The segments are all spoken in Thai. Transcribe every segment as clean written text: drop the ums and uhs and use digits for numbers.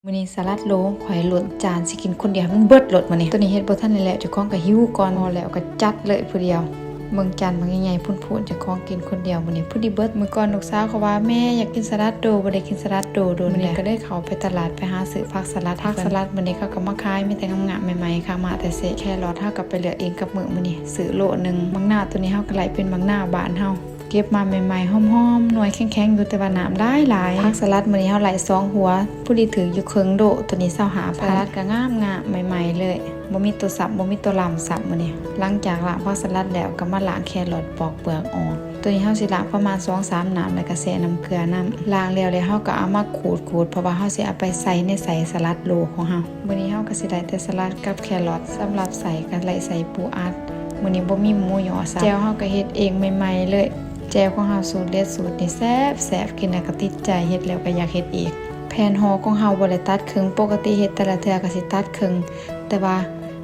มื้อนี้สลัดโลข่อยหล่นจานสิกินคนเดียวมันเบิดหลดมื้อนี้ตัวนี้เฮ็ดบ่ทันได้แล้วเจ้าของก็หิวก่อนพอแล้วก็จัดเลยผู้เดียวเบิ่งจานมันใหญ่ๆพูนๆเจ้าของกินคนเดียวมื้อนี้ผู้ดีเบิดมื้อก่อนลูกสาวเขาว่าแม่อยากกินสลัดโดบ่ได้กินสลัดโดโดนมื้อนี้ก็เลยเข้าไปตลาดไปหาซื้อผักสลัดมื้อนี้เขาก็มาขายมีแต่งามๆใหม่ๆค่ะมาแต่เสแครอทเฮาก็ไปเลือกเองกับมื้อนี้ซื้อโลนึงบักหน้าตัวนี้เฮาก็ไล่เป็นบักหน้าบ้านเฮาเก็บมาใหม่ๆหอมๆหน่วยแข็งๆอยู่แต่ว่าน้ำหลายผักสลัดมื้อนี้เฮาไล่2หัวผู้ดีถืออยู่ครึ่งโดตัวนี้25สลัดก็งามๆใหม่ๆเลยบ่มีตัวสับบ่มีตัวลำสับมื้อนี้หลังจากล้างผักสลัดแล้วก็มาล้างแครอทปอกเปลือกออกตัวนี้เฮาสิล้างประมาณ 2-3 น้ำแล้วก็แช่น้ำเกลือน้ำล้างแล้วเฮาก็เอามาขูดเพราะว่าเฮาสิเอาไปใส่ในสลัดโลของเฮามื้อนี้เฮาก็สิได้แต่สลัดกับแครอทสำหรับใส่ก็ไล่ใส่ปูอัดมื้อนี้บ่มีหมูหยอซับแจ่วเฮาก็เฮ็ดเองใหม่ๆเลยแจ่วของเฮาสูตรเด็ดสูตรนี่แซ่บกินแล้วก็ติดใจเฮ็ดแล้วก็อยากเฮ็ดอีกแผ่นห่อของเฮาบ่ได้ตัดครึ่งปกติเฮ็ดแต่ละเทื่อก็สิตัดครึ่งแต่ว่า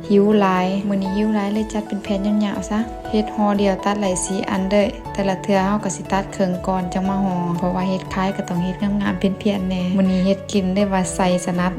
หิวหลายมื้อนี้หิวหลายเลยจัดเป็นแผ่นยาวๆซะเฮ็ดห่อเดียวตัดหลาย4อันเด้อแต่ละเทื่อเฮาก็สิตัดครึ่งก่อนจังมาห่อเพราะว่าเฮ็ดขายก็ต้องเฮ็ดงามๆเป็นเพียนแน่มื้อนี้เฮ็ดกินได้ว่าใส่สนัด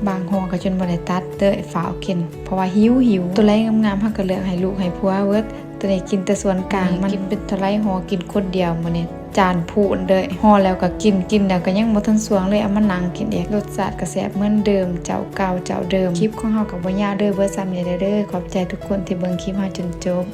บางห่อก็จนบ่ได้ตัดเด้อฝาวกินเพราะว่าหิวตัวไรงามๆเฮาก็เลือกให้ลูกให้ผัวเบิดตัวนี้กินแต่ส่วนกลางมันกินเป็นเท่าไรห่อกินคนเดียวมื้อนี้จานพูนเด้อห่อแล้วก็กินแล้วก็ยังบ่ทันสวงเลยเอามานั่งกินเองรสชาติก็แซ่บเหมือนเดิมเจ้าเก่าเจ้าเดิมคลิปของเฮาก็บ่ยาวเด้อเบิดซ้ำนี่เด้อขอบใจทุกคนที่เบิ่งคลิปเฮาจนจบ